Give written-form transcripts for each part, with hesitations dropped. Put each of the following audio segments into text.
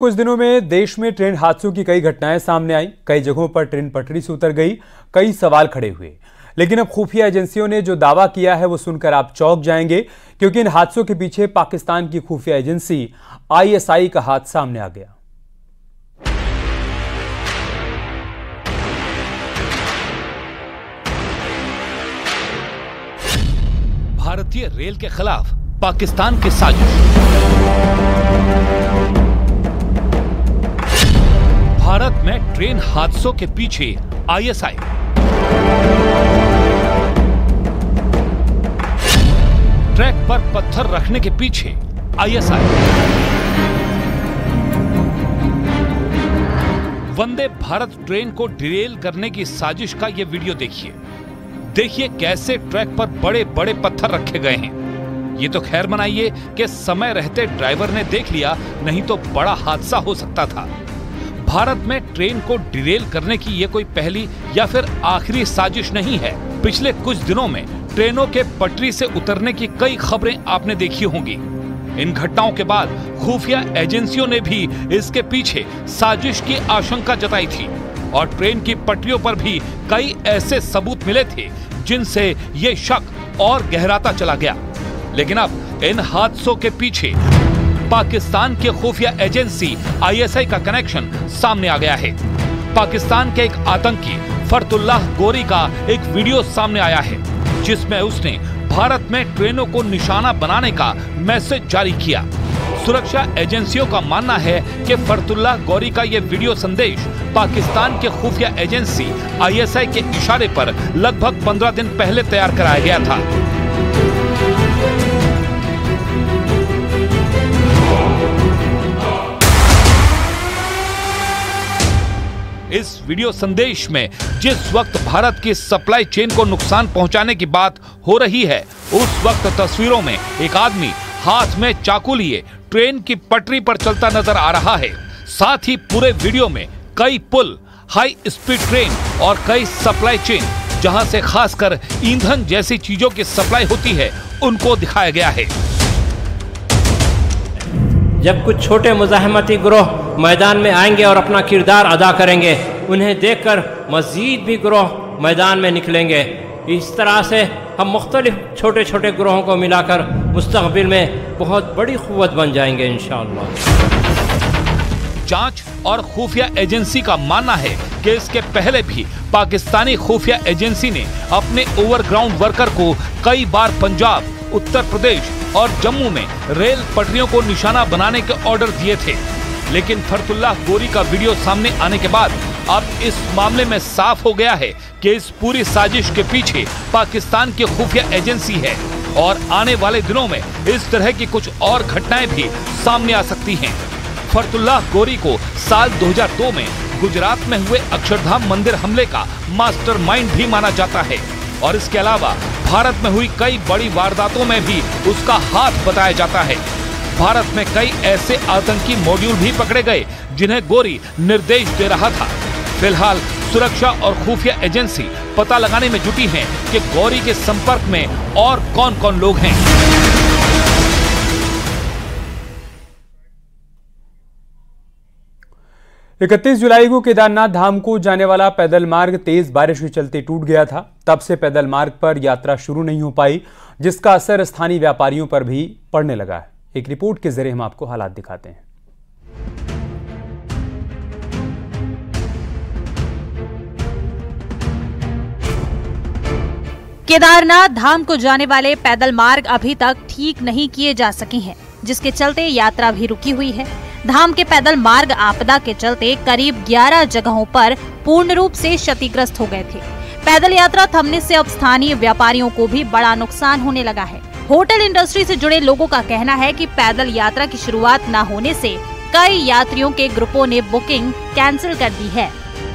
कुछ दिनों में देश में ट्रेन हादसों की कई घटनाएं सामने आई। कई जगहों पर ट्रेन पटरी से उतर गई, कई सवाल खड़े हुए। लेकिन अब खुफिया एजेंसियों ने जो दावा किया है वो सुनकर आप चौंक जाएंगे, क्योंकि इन हादसों के पीछे पाकिस्तान की खुफिया एजेंसी ISI का हाथ सामने आ गया। भारतीय रेल के खिलाफ पाकिस्तान की साजिश। भारत में ट्रेन हादसों के पीछे ISI। ट्रैक पर पत्थर रखने के पीछे ISI। वंदे भारत ट्रेन को डिरेल करने की साजिश का यह वीडियो देखिए कैसे ट्रैक पर बड़े बड़े पत्थर रखे गए हैं। ये तो खैर मनाइए कि समय रहते ड्राइवर ने देख लिया, नहीं तो बड़ा हादसा हो सकता था। भारत में ट्रेन को डिरेल करने की ये कोई पहली या फिर आखिरी साजिश नहीं है। पिछले कुछ दिनों में ट्रेनों के पटरी से उतरने की कई खबरें आपने देखी होंगी। इन घटनाओं के बाद खुफिया एजेंसियों ने भी इसके पीछे साजिश की आशंका जताई थी और ट्रेन की पटरियों पर भी कई ऐसे सबूत मिले थे जिनसे ये शक और गहराता चला गया। लेकिन अब इन हादसों के पीछे पाकिस्तान की खुफिया एजेंसी ISI का कनेक्शन सामने आ गया है। पाकिस्तान के एक आतंकी फरतुल्लाह गोरी का एक वीडियो सामने आया है, जिसमें उसने भारत में ट्रेनों को निशाना बनाने का मैसेज जारी किया। सुरक्षा एजेंसियों का मानना है कि फरतुल्लाह गोरी का यह वीडियो संदेश पाकिस्तान के खुफिया एजेंसी ISI के इशारे पर लगभग 15 दिन पहले तैयार कराया गया था। इस वीडियो संदेश में जिस वक्त भारत की सप्लाई चेन को नुकसान पहुंचाने की बात हो रही है, उस वक्त तस्वीरों में एक आदमी हाथ में चाकू लिए ट्रेन की पटरी पर चलता नजर आ रहा है। साथ ही पूरे वीडियो में कई पुल, हाई स्पीड ट्रेन और कई सप्लाई चेन, जहां से खासकर ईंधन जैसी चीजों की सप्लाई होती है, उनको दिखाया गया है। जब कुछ छोटे मुजाहिमती गिरोह मैदान में आएंगे और अपना किरदार अदा करेंगे, उन्हें देखकर मजीद भी गिरोह मैदान में निकलेंगे। इस तरह से हम मुख्तलिफ छोटे छोटे गिरोहों को मिलाकर मुस्तक़बिल में बहुत बड़ी क़ुव्वत बन जाएंगे इंशाअल्लाह। जांच और खुफिया एजेंसी का मानना है कि इसके पहले भी पाकिस्तानी खुफिया एजेंसी ने अपने ओवरग्राउंड वर्कर को कई बार पंजाब, उत्तर प्रदेश और जम्मू में रेल पटरियों को निशाना बनाने के ऑर्डर दिए थे। लेकिन फरतुल्लाह गोरी का वीडियो सामने आने के बाद अब इस मामले में साफ हो गया है कि इस पूरी साजिश के पीछे पाकिस्तान की खुफिया एजेंसी है और आने वाले दिनों में इस तरह की कुछ और घटनाएं भी सामने आ सकती हैं। फरतुल्लाह गोरी को साल 2002 में गुजरात में हुए अक्षरधाम मंदिर हमले का मास्टरमाइंड भी माना जाता है और इसके अलावा भारत में हुई कई बड़ी वारदातों में भी उसका हाथ बताया जाता है। भारत में कई ऐसे आतंकी मॉड्यूल भी पकड़े गए जिन्हें गोरी निर्देश दे रहा था। फिलहाल सुरक्षा और खुफिया एजेंसी पता लगाने में जुटी हैं कि गोरी के संपर्क में और कौन कौन लोग हैं। 31 जुलाई को केदारनाथ धाम को जाने वाला पैदल मार्ग तेज बारिश के चलते टूट गया था। तब से पैदल मार्ग पर यात्रा शुरू नहीं हो पाई, जिसका असर स्थानीय व्यापारियों पर भी पड़ने लगा है। एक रिपोर्ट के जरिए हम आपको हालात दिखाते हैं। केदारनाथ धाम को जाने वाले पैदल मार्ग अभी तक ठीक नहीं किए जा सके हैं, जिसके चलते यात्रा भी रुकी हुई है। धाम के पैदल मार्ग आपदा के चलते करीब 11 जगहों पर पूर्ण रूप से क्षतिग्रस्त हो गए थे। पैदल यात्रा थमने से अब स्थानीय व्यापारियों को भी बड़ा नुकसान होने लगा है। होटल इंडस्ट्री से जुड़े लोगों का कहना है कि पैदल यात्रा की शुरुआत न होने से कई यात्रियों के ग्रुपों ने बुकिंग कैंसिल कर दी है।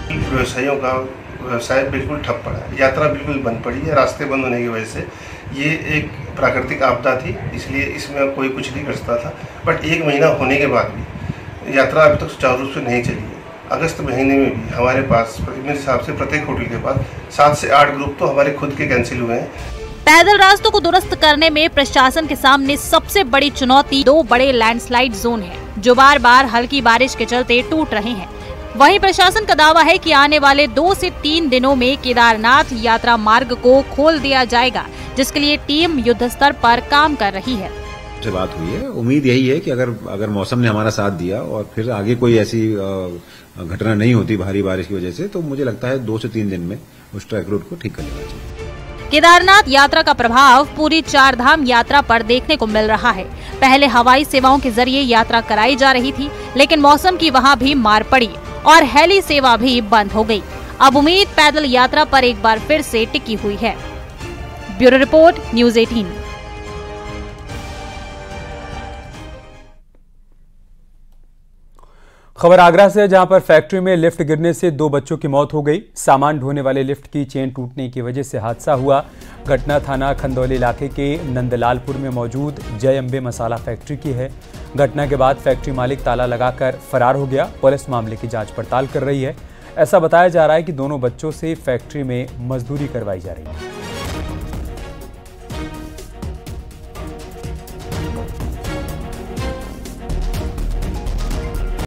व्यवसायियों का व्यवसाय बिल्कुल ठप पड़ा है, यात्रा बिल्कुल बंद पड़ी है। रास्ते बंद होने की वजह से ये एक प्राकृतिक आपदा थी, इसलिए इसमें कोई कुछ नहीं कर सकता था। बट 1 महीना होने के बाद भी यात्रा अभी तक सुचारू रूप से नहीं चली है। अगस्त महीने में भी हमारे पास मेरे हिसाब से प्रत्येक होटल के पास 7 से 8 ग्रुप तो हमारे खुद के कैंसिल हुए हैं। पैदल रास्तों को दुरुस्त करने में प्रशासन के सामने सबसे बड़ी चुनौती 2 बड़े लैंडस्लाइड जोन है। जो बार बार हल्की बारिश के चलते टूट रहे हैं। वहीं प्रशासन का दावा है कि आने वाले 2 से 3 दिनों में केदारनाथ यात्रा मार्ग को खोल दिया जाएगा, जिसके लिए टीम युद्ध स्तर पर काम कर रही है। से बात हुई है, उम्मीद यही है कि अगर मौसम ने हमारा साथ दिया और फिर आगे कोई ऐसी घटना नहीं होती भारी बारिश की वजह से, तो मुझे लगता है 2 से 3 दिन में उस ट्रैक रूट को ठीक कर लेना चाहिए। केदारनाथ यात्रा का प्रभाव पूरी 4 धाम यात्रा पर देखने को मिल रहा है। पहले हवाई सेवाओं के जरिए यात्रा कराई जा रही थी, लेकिन मौसम की वहां भी मार पड़ी और हेली सेवा भी बंद हो गई। अब उम्मीद पैदल यात्रा पर एक बार फिर से टिकी हुई है। Bureau report, news 18। खबर आगरा से, जहां पर फैक्ट्री में लिफ्ट गिरने से 2 बच्चों की मौत हो गई। सामान ढोने वाले लिफ्ट की चेन टूटने की वजह से हादसा हुआ। घटना थाना खंदौली इलाके के नंदलालपुर में मौजूद जय अंबे मसाला फैक्ट्री की है। घटना के बाद फैक्ट्री मालिक ताला लगाकर फरार हो गया। पुलिस मामले की जांच पड़ताल कर रही है। ऐसा बताया जा रहा है कि दोनों बच्चों से फैक्ट्री में मजदूरी करवाई जा रही है।